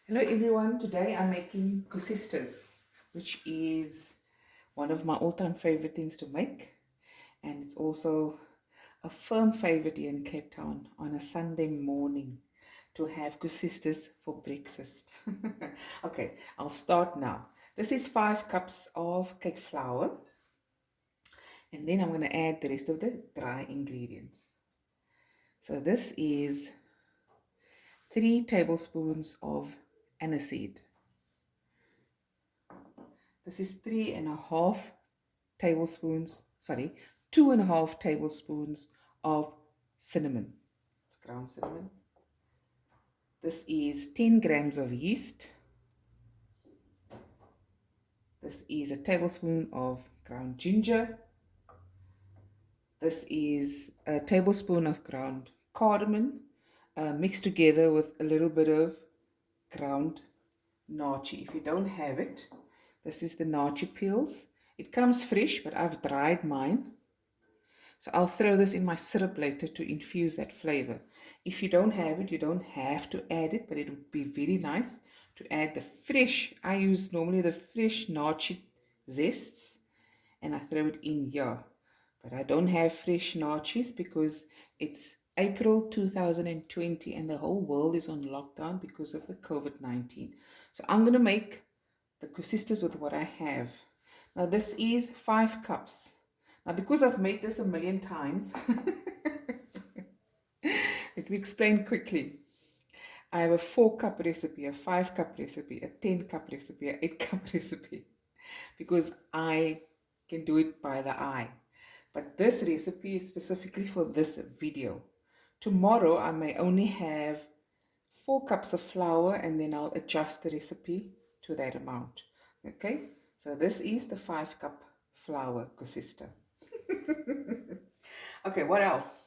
Hello everyone, today I'm making Koesisters, which is one of my all-time favorite things to make, and it's also a firm favorite here in Cape Town on a Sunday morning to have Koesisters for breakfast. Okay, I'll start now. This is 5 cups of cake flour, and then I'm going to add the rest of the dry ingredients. So this is 3 tablespoons of aniseed. This is 2.5 tablespoons of cinnamon. It's ground cinnamon. This is 10 grams of yeast. This is a tablespoon of ground ginger. This is a tablespoon of ground cardamom mixed together with a little bit of ground naartjie. If you don't have it, this is the naartjie peels. It comes fresh, but I've dried mine. So I'll throw this in my syrup later to infuse that flavor. If you don't have it, you don't have to add it, but it would be very nice to add the fresh. I use normally the fresh naartjie zests and I throw it in here. But I don't have fresh naartjies because it's April 2020 and the whole world is on lockdown because of the COVID-19. So I'm going to make the Koesisters with what I have. Now this is 5 cups. Now, because I've made this a million times, let me explain quickly. I have a 4-cup recipe, a 5-cup recipe, a 10-cup recipe, a 8-cup recipe, because I can do it by the eye. But this recipe is specifically for this video. Tomorrow, I may only have 4 cups of flour, and then I'll adjust the recipe to that amount. Okay, so this is the 5-cup flour Koesister. Okay, what else?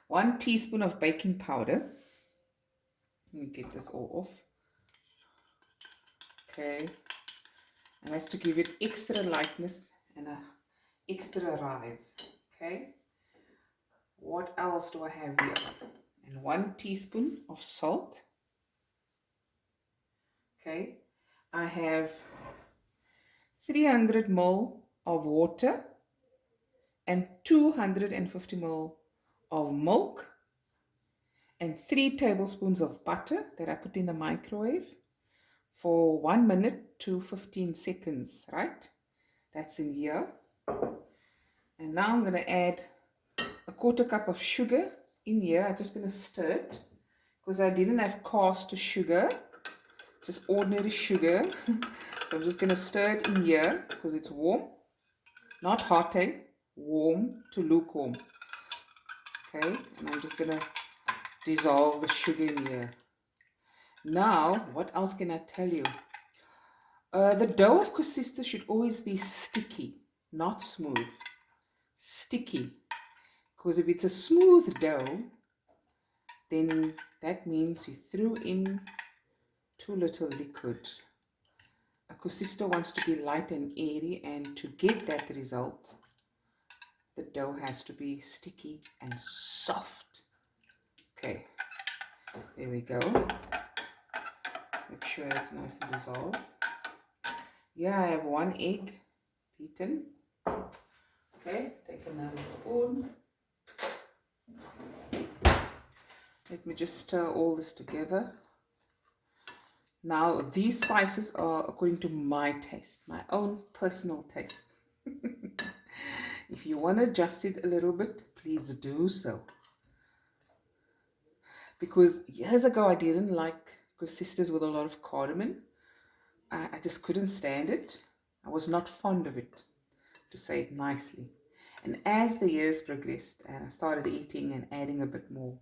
1 teaspoon of baking powder. Let me get this all off. Okay, and that's to give it extra lightness and a extra rise. Okay, what else do I have here? And 1 teaspoon of salt. Okay, I have 300 ml of water and 250 ml of milk and 3 tablespoons of butter that I put in the microwave for 1 minute to 15 seconds, right? That's in here. And now I'm going to add a 1/4 cup of sugar in here. I'm just going to stir it because I didn't have caster sugar, just ordinary sugar. So I'm just going to stir it in here because it's warm, not hot, warm to lukewarm. Okay, and I'm just going to dissolve the sugar in here. Now, what else can I tell you? The dough of Koesister should always be sticky, not smooth. Sticky. Because if it's a smooth dough, then that means you threw in too little liquid. A Koesister wants to be light and airy, and to get that result, the dough has to be sticky and soft. Okay, there we go. Make sure it's nice and dissolved. Here I have 1 egg beaten. Okay, take another spoon. Let me just stir all this together. Now, these spices are according to my taste, my own personal taste. If you want to adjust it a little bit, please do so. Because years ago, I didn't like Koesisters with a lot of cardamom. I just couldn't stand it. I was not fond of it, to say it nicely. And as the years progressed and I started eating and adding a bit more,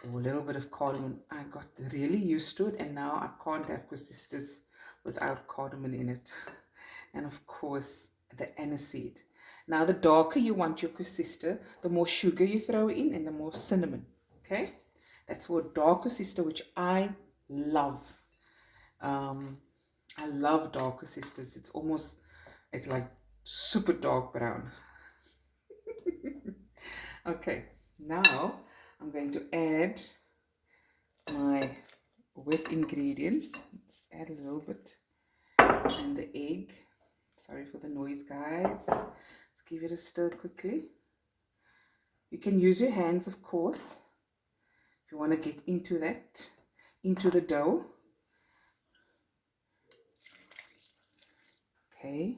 a little bit of cardamom, I got really used to it, and now I can't have Koesisters without cardamom in it. And of course, the aniseed. Now, the darker you want your Koesister, the more sugar you throw in and the more cinnamon. Okay, that's for a dark Koesister, which I love. I love dark Koesisters. It's like super dark brown. Okay, now I'm going to add my wet ingredients. Let's add a little bit. And the egg. Sorry for the noise, guys. Let's give it a stir quickly. You can use your hands, of course, if you want to get into that, into the dough. Okay.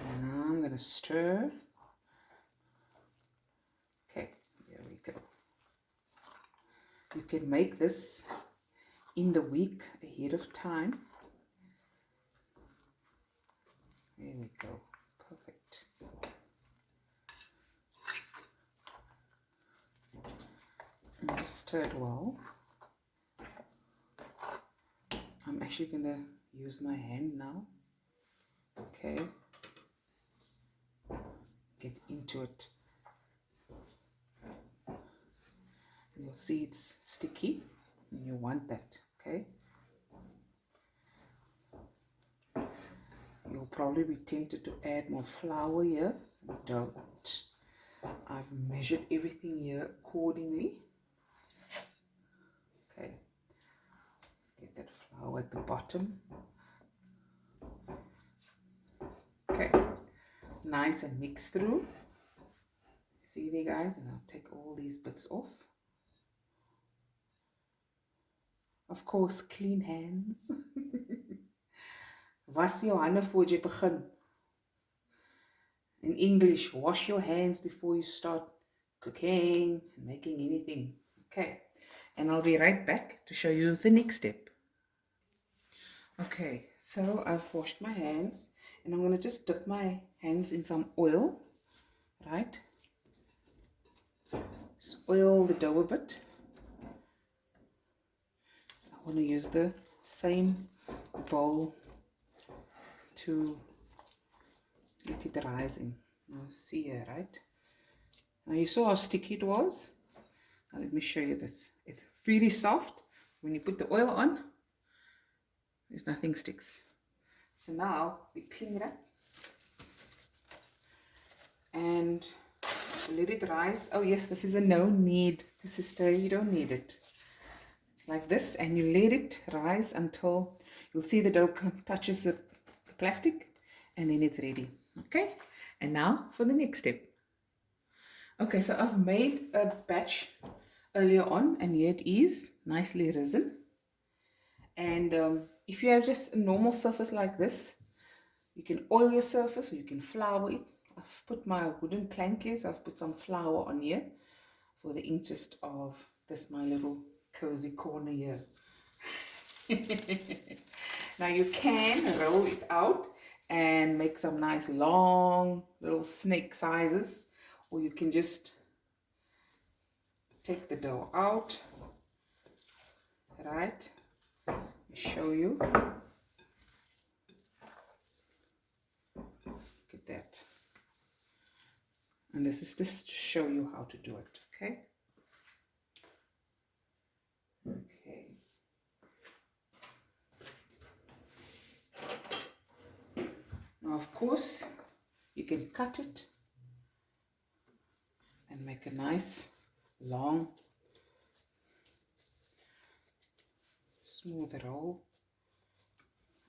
And now I'm going to stir. Okay, there we go. You can make this in the week ahead of time. There we go. Perfect. And just stir it well. I'm actually going to use my hand now. Okay. Get into it. And you'll see it's sticky. And you want that. Okay. You'll probably be tempted to add more flour here. Don't. I've measured everything here accordingly. Okay. Get that flour at the bottom. Okay. Nice and mix through. See there, guys? And I'll take all these bits off. Of course, clean hands. Was jou hande voor jy begin. In English, wash your hands before you start cooking and making anything. Okay, and I'll be right back to show you the next step. Okay, so I've washed my hands and I'm going to just dip my hands in some oil, right? Just oil the dough a bit. I want to use the same bowl to let it rise in. Now see here, right? Now you saw how sticky it was. Now let me show you this. It's really soft. When you put the oil on, there's nothing sticks. So now we clean it up and let it rise. Oh yes, this is a no need. Koesister, you don't need it. Like this, and you let it rise until you'll see the dough touches the plastic, and then it's ready. Okay, and now for the next step. Okay, so I've made a batch earlier on, and here it is, nicely risen. And if you have just a normal surface like this, you can oil your surface or you can flour it. I've put my wooden plank here, so I've put some flour on here for the interest of this, my little cozy corner here. Now you can roll it out and make some nice long little snake sizes, or you can just take the dough out, right? Let me show you. Look at that. And this is just to show you how to do it, okay? Okay. Now, of course, you can cut it and make a nice long smooth roll,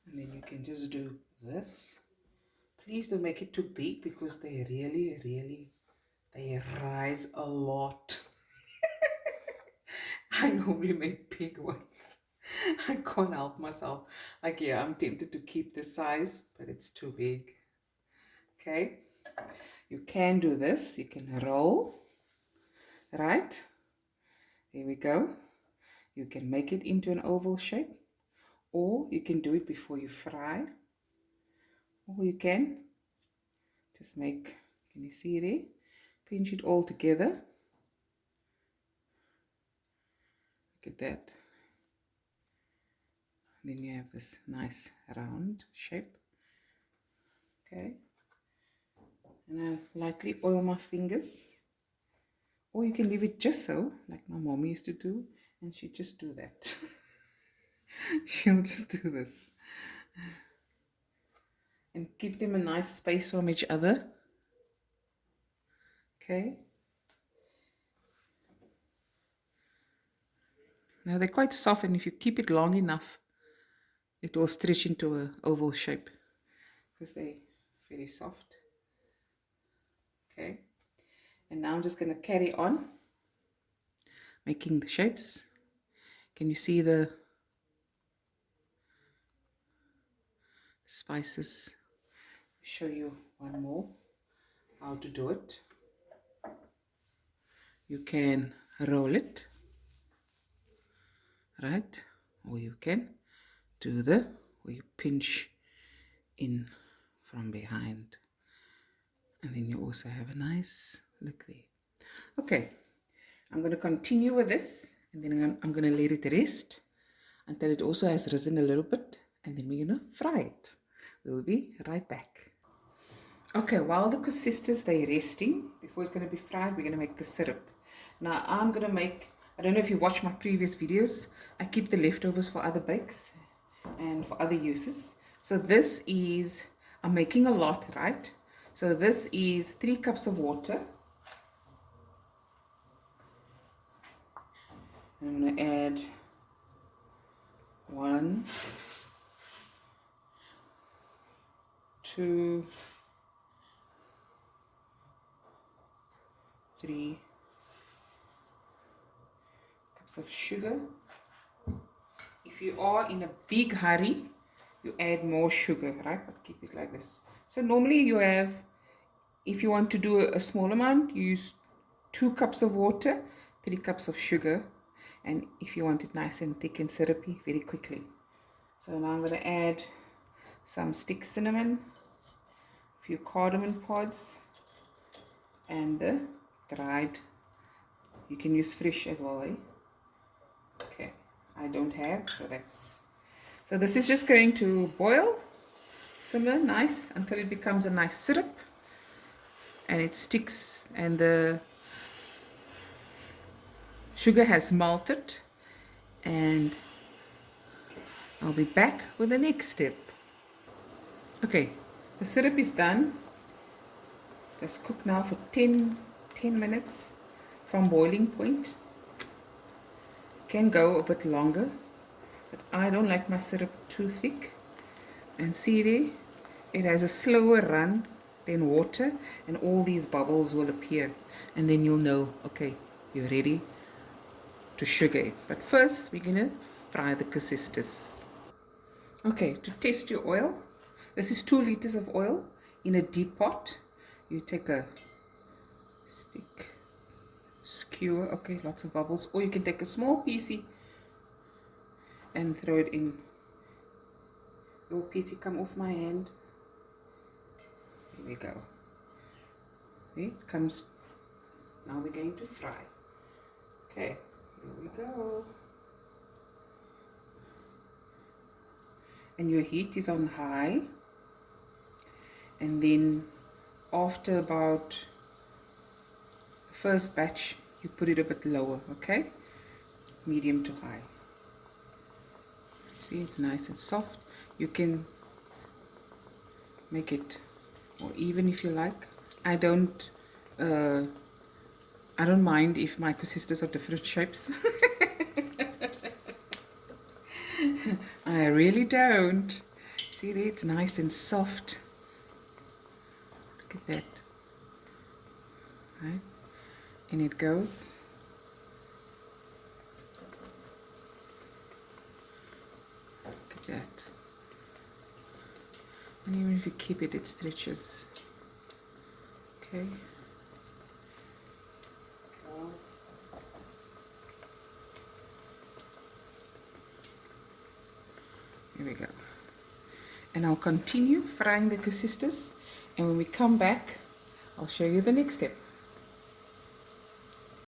and then you can just do this. Please don't make it too big because they they rise a lot. I normally make big ones. I can't help myself. Like, yeah, I'm tempted to keep this size, but it's too big. Okay, you can do this. You can roll, right? There we go. You can make it into an oval shape, or you can do it before you fry, or you can just make, can you see there? Pinch it all together. Look at that. And then you have this nice round shape. Okay. And I lightly oil my fingers. Or you can leave it just so, like my mom used to do, and she'd just do that. She'll just do this. And keep them a nice space from each other. Okay. Now they're quite soft, and if you keep it long enough, it will stretch into an oval shape because they're very soft. Okay, and now I'm just going to carry on making the shapes. Can you see the spices? Show you one more how to do it. You can roll it, right? Or you can do where you pinch in from behind. And then you also have a nice look there. Okay, I'm going to continue with this, and then I'm going to let it rest until it also has risen a little bit, and then we're going to fry it. We'll be right back. Okay, while the Koesisters, they're resting, before it's going to be fried, we're going to make the syrup. Now I'm going to make, I don't know if you watched my previous videos, I keep the leftovers for other bakes and for other uses. So this is, I'm making a lot, right? So this is 3 cups of water. I'm going to add 1, 2, 3 cups of sugar. If you are in a big hurry, you add more sugar, right? But keep it like this. So normally you have, if you want to do a small amount, you use 2 cups of water, 3 cups of sugar. And if you want it nice and thick and syrupy, very quickly. So now I'm going to add some stick cinnamon, a few cardamom pods, and the dried. You can use fresh as well, eh? Okay, I don't have, so that's. So this is just going to boil, simmer nice until it becomes a nice syrup, and it sticks, and the sugar has melted, and I'll be back with the next step. Okay, the syrup is done. Let's cook now for 10 minutes from boiling point. Can go a bit longer, but I don't like my syrup too thick. And see there, it has a slower run than water, and all these bubbles will appear, and then you'll know, okay, you're ready to sugar it. But first we're gonna fry the Koesisters. Okay, to test your oil, this is 2 liters of oil in a deep pot. You take a stick, skewer, okay, lots of bubbles, or you can take a small piecey and throw it in. Your piecey come off my hand. Here we go. There it comes. Now we're going to fry. Okay, here we go. And your heat is on high, and then after about the first batch you put it a bit lower, okay, medium to high. See, it's nice and soft. You can make it more even if you like. I don't mind if my Koesisters are different shapes. I really don't. See there, it's nice and soft. Look at that. Right? And it goes. Look at that. And even if you keep it, it stretches. Okay. Here we go. And I'll continue frying the Koesisters, and when we come back, I'll show you the next step.